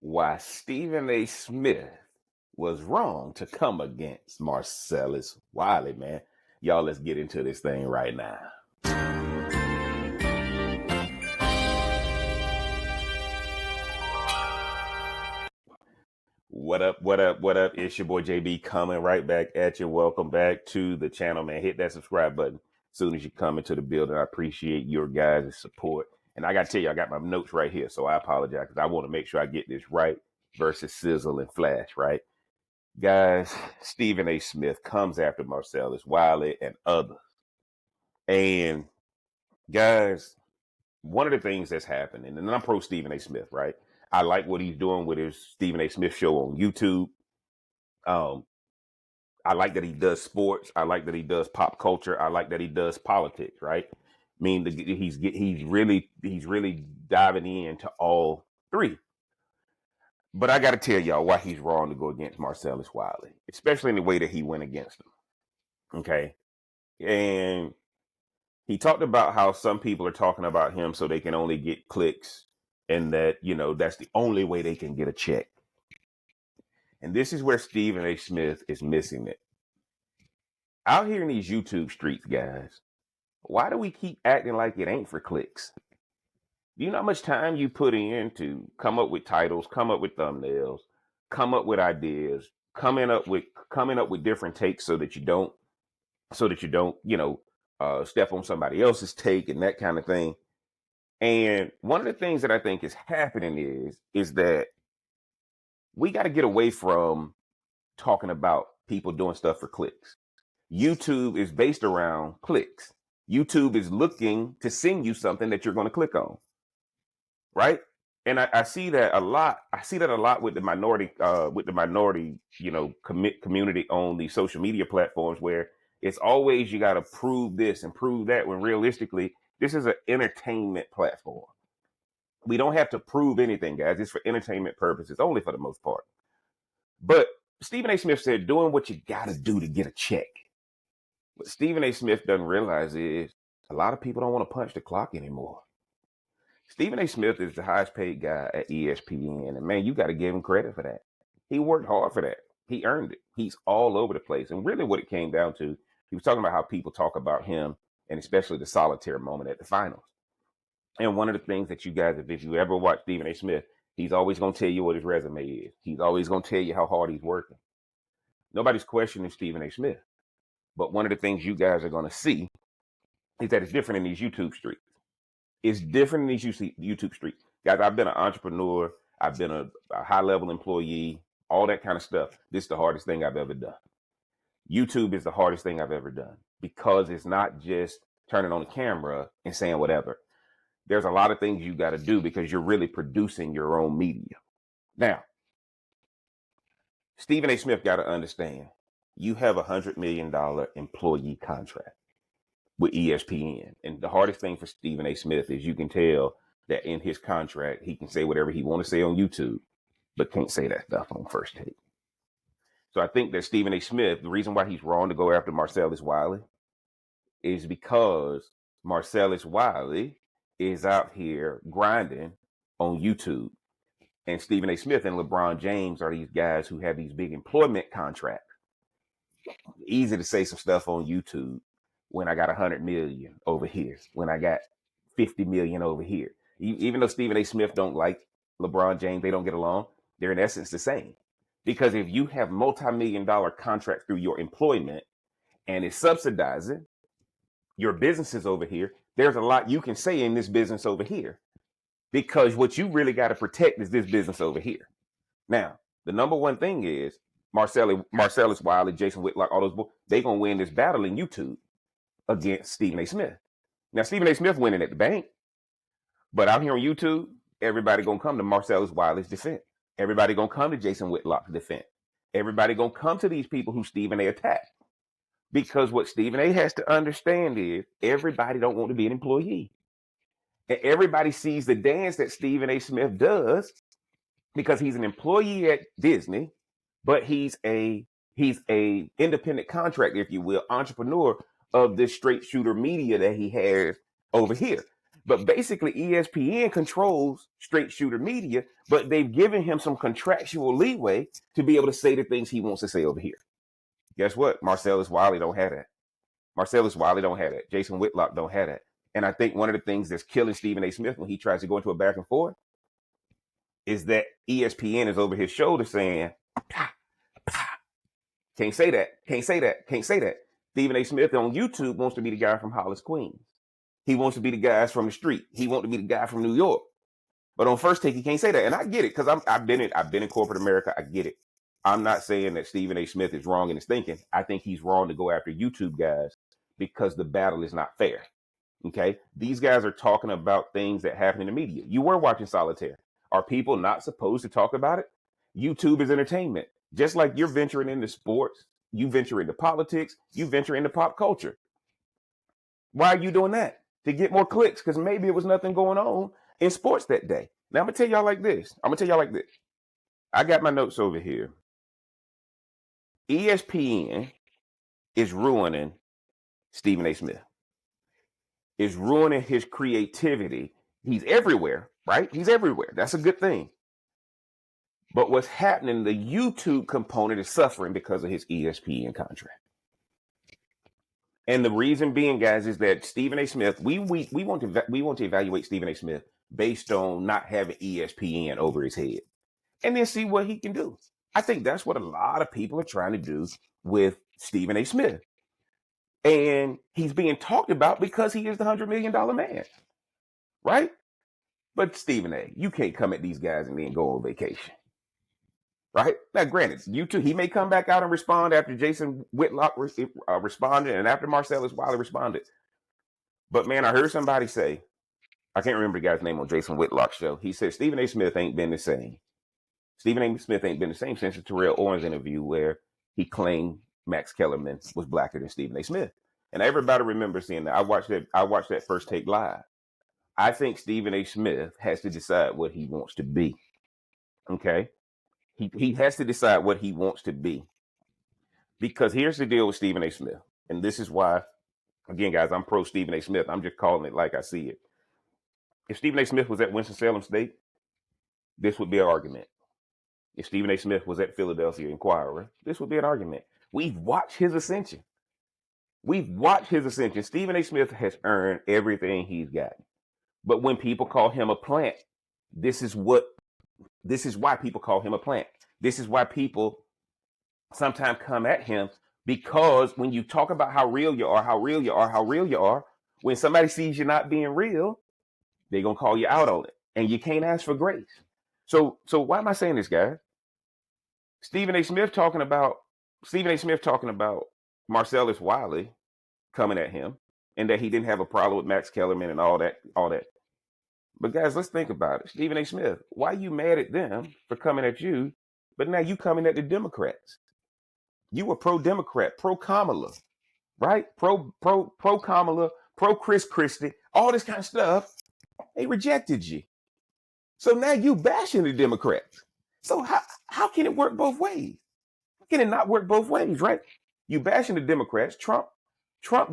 why Stephen A. Smith was wrong to come against Marcellus Wiley, man. Y'all, let's get into this thing right now. What up, what up, what up? It's your boy JB coming right back at you. Welcome back to the channel, man. Hit that subscribe button as soon as you come into the building. I appreciate your guys' support. And I got to tell you, I got my notes right here, so I apologize because I want to make sure I get this right versus sizzle and flash, right? Guys, Stephen A. Smith comes after Marcellus Wiley and others. And guys, one of the things that's happening, and I'm pro Stephen A. Smith, right? I like what he's doing with his Stephen A. Smith show on YouTube. I like that he does sports. I like that he does pop culture. I like that he does politics, right? I mean, he's really diving into all three. But I got to tell y'all why he's wrong to go against Marcellus Wiley, especially in the way that he went against him. Okay. And he talked about how some people are talking about him so they can only get clicks and that, that's the only way they can get a check. And this is where Stephen A. Smith is missing it. Out here in these YouTube streets, guys, why do we keep acting like it ain't for clicks? Do you know how much time you put in to come up with titles, come up with thumbnails, come up with ideas, coming up with different takes so that you don't, step on somebody else's take and that kind of thing. And one of the things that I think is happening is that we got to get away from talking about people doing stuff for clicks. YouTube is based around clicks. YouTube is looking to send you something that you're going to click on. Right. And I see that a lot. I see that a lot with the minority, community on the social media platforms where it's always you got to prove this and prove that, when realistically, this is an entertainment platform. We don't have to prove anything, guys. It's for entertainment purposes, only for the most part. But Stephen A. Smith said, doing what you got to do to get a check. What Stephen A. Smith doesn't realize is a lot of people don't want to punch the clock anymore. Stephen A. Smith is the highest paid guy at ESPN. And man, you got to give him credit for that. He worked hard for that. He earned it. He's all over the place. And really what it came down to, he was talking about how people talk about him and especially the solitaire moment at the finals. And one of the things that you guys, if you ever watch Stephen A. Smith, he's always going to tell you what his resume is. He's always going to tell you how hard he's working. Nobody's questioning Stephen A. Smith. But one of the things you guys are going to see is that it's different in these YouTube streets. It's different in these YouTube streets. Guys, I've been an entrepreneur. I've been a high-level employee, all that kind of stuff. This is the hardest thing I've ever done. YouTube is the hardest thing I've ever done because it's not just turning on the camera and saying whatever. There's a lot of things you got to do because you're really producing your own media. Now, Stephen A. Smith got to understand, you have $100 million employee contract with ESPN. And the hardest thing for Stephen A. Smith is you can tell that in his contract, he can say whatever he want to say on YouTube, but can't say that stuff on First Take. So I think that Stephen A. Smith, the reason why he's wrong to go after Marcellus Wiley is because Marcellus Wiley is out here grinding on YouTube. And Stephen A. Smith and LeBron James are these guys who have these big employment contracts. Easy to say some stuff on YouTube when I got 100 million over here, when I got 50 million over here. Even though Stephen A. Smith don't like LeBron James, they don't get along, they're in essence the same. Because if you have multi-million-dollar contracts through your employment and it's subsidizing your businesses over here, there's a lot you can say in this business over here. Because what you really got to protect is this business over here. Now, the number one thing is Marcellus Wiley, Jason Whitlock, all those boys, they're going to win this battle in YouTube against Stephen A. Smith. Now, Stephen A. Smith winning at the bank, but out here on YouTube, everybody going to come to Marcellus Wiley's defense. Everybody going to come to Jason Whitlock's defense. Everybody going to come to these people who Stephen A. attacked. Because what Stephen A. has to understand is everybody don't want to be an employee. And everybody sees the dance that Stephen A. Smith does because he's an employee at Disney, but he's a independent contractor, if you will, entrepreneur of this straight shooter media that he has over here. But basically, ESPN controls straight shooter media, but they've given him some contractual leeway to be able to say the things he wants to say over here. Guess what? Marcellus Wiley don't have that. Marcellus Wiley don't have that. Jason Whitlock don't have that. And I think one of the things that's killing Stephen A. Smith when he tries to go into a back and forth is that ESPN is over his shoulder saying, "Pah, pah. Can't say that, can't say that, can't say that." Stephen A. Smith on YouTube wants to be the guy from Hollis, Queens. He wants to be the guys from the street. He wants to be the guy from New York. But on First Take, he can't say that. And I get it, because I've been in corporate America. I get it. I'm not saying that Stephen A. Smith is wrong in his thinking. I think he's wrong to go after YouTube guys because the battle is not fair. Okay? These guys are talking about things that happen in the media. You were watching Solitaire. Are people not supposed to talk about it? YouTube is entertainment. Just like you're venturing into sports, you venture into politics, you venture into pop culture. Why are you doing that? To get more clicks, because maybe it was nothing going on in sports that day. Now, I'm going to tell y'all like this. I got my notes over here. ESPN is ruining Stephen A. Smith. Is ruining his creativity. He's everywhere, right? He's everywhere. That's a good thing. But what's happening, the YouTube component is suffering because of his ESPN contract. And the reason being, guys, is that Stephen A. Smith, we want to evaluate Stephen A. Smith based on not having ESPN over his head, and then see what he can do. I think that's what a lot of people are trying to do with Stephen A. Smith. And he's being talked about because he is the $100 million man, right? But Stephen A., you can't come at these guys and then go on vacation, right? Now, granted, you too, he may come back out and respond after Jason Whitlock responded and after Marcellus Wiley responded. But man, I heard somebody say, I can't remember the guy's name on Jason Whitlock's show. He said Stephen A. Smith ain't been the same. Stephen A. Smith ain't been the same since the Terrell Owens interview where he claimed Max Kellerman was blacker than Stephen A. Smith. And everybody remembers seeing that. I watched that First Take live. I think Stephen A. Smith has to decide what he wants to be. Okay? He has to decide what he wants to be. Because here's the deal with Stephen A. Smith. And this is why, again, guys, I'm pro Stephen A. Smith. I'm just calling it like I see it. If Stephen A. Smith was at Winston-Salem State, this would be an argument. If Stephen A. Smith was at Philadelphia Inquirer, this would be an argument. We've watched his ascension. Stephen A. Smith has earned everything he's gotten. But when people call him a plant, this is why people call him a plant. This is why people sometimes come at him, because when you talk about how real you are, when somebody sees you not being real, they're going to call you out on it. And you can't ask for grace. So why am I saying this, guys? Stephen A. Smith talking about Marcellus Wiley coming at him and that he didn't have a problem with Max Kellerman and all that. But guys, let's think about it. Stephen A. Smith, why are you mad at them for coming at you, but now you coming at the Democrats? You were pro-Democrat, pro-Kamala, right? Pro-Kamala, pro-Chris Christie, all this kind of stuff. They rejected you. So now you bashing the Democrats. So how can it work both ways? How can it not work both ways, right? You bashing the Democrats. Trump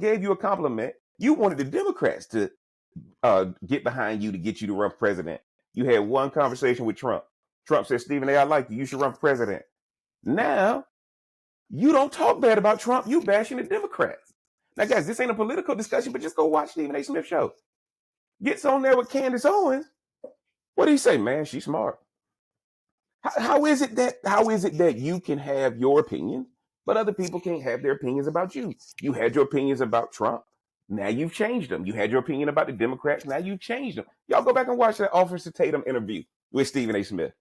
gave you a compliment. You wanted the Democrats to get behind you to get you to run for president. You had one conversation with Trump. Trump said, Stephen A., I like you. You should run for president. Now, you don't talk bad about Trump. You bashing the Democrats. Now, guys, this ain't a political discussion, but just go watch Stephen A. Smith show. Gets on there with Candace Owens. What do you say, man? She's smart. How is it that you can have your opinion, but other people can't have their opinions about you? You had your opinions about Trump. Now you've changed them. You had your opinion about the Democrats. Now you've changed them. Y'all go back and watch that Officer Tatum interview with Stephen A. Smith.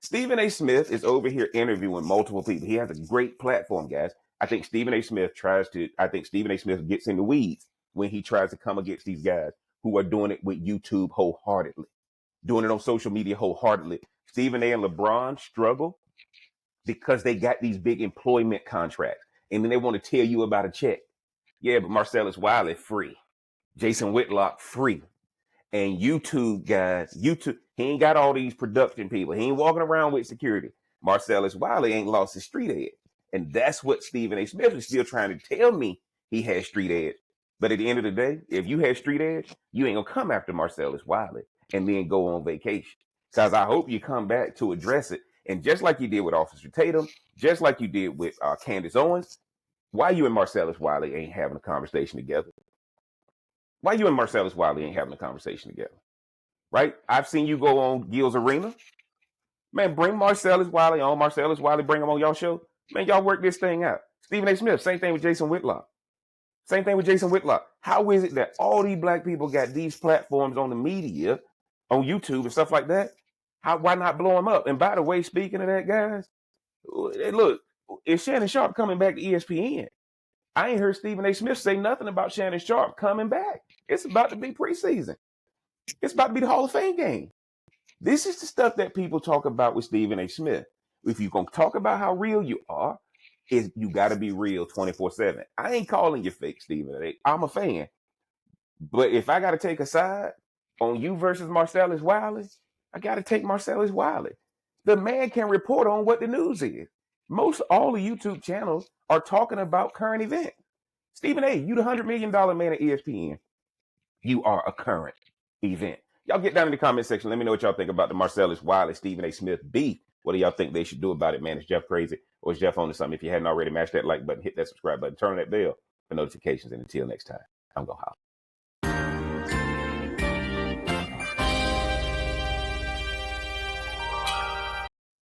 Stephen A. Smith is over here interviewing multiple people. He has a great platform, guys. I think Stephen A. Smith gets in the weeds when he tries to come against these guys who are doing it with YouTube wholeheartedly, doing it on social media wholeheartedly. Stephen A. and LeBron struggle because they got these big employment contracts, and then they want to tell you about a check. Yeah, but Marcellus Wiley, free. Jason Whitlock, free. And YouTube guys, he ain't got all these production people. He ain't walking around with security. Marcellus Wiley ain't lost his street edge. And that's what Stephen A. Smith is still trying to tell me he has street edge. But at the end of the day, if you had street edge, you ain't gonna come after Marcellus Wiley and then go on vacation. Because I hope you come back to address it. And just like you did with Officer Tatum, just like you did with Candace Owens, why you and Marcellus Wiley ain't having a conversation together? Why you and Marcellus Wiley ain't having a conversation together? Right? I've seen you go on Gil's Arena. Man, bring Marcellus Wiley on. Marcellus Wiley, bring him on y'all show. Man, y'all work this thing out. Stephen A. Smith, same thing with Jason Whitlock. Same thing with Jason Whitlock. How is it that all these black people got these platforms on the media, on YouTube and stuff like that? Why not blow them up? And by the way, speaking of that, guys, look, is Shannon Sharp coming back to ESPN? I ain't heard Stephen A. Smith say nothing about Shannon Sharp coming back. It's about to be preseason. It's about to be the Hall of Fame game. This is the stuff that people talk about with Stephen A. Smith. If you're going to talk about how real you are, you got to be real 24/7. I ain't calling you fake, Stephen A. I'm a fan. But if I got to take a side on you versus Marcellus Wiley, I got to take Marcellus Wiley. The man can report on what the news is. Most all the YouTube channels are talking about current events. Stephen A., you the $100 million man at ESPN. You are a current event. Y'all get down in the comment section. Let me know what y'all think about the Marcellus Wiley, Stephen A. Smith beef. What do y'all think they should do about it, man? Is Jeff crazy or is Jeff on to something? If you hadn't already, mash that like button, hit that subscribe button, turn on that bell for notifications. And until next time, I'm going to holler.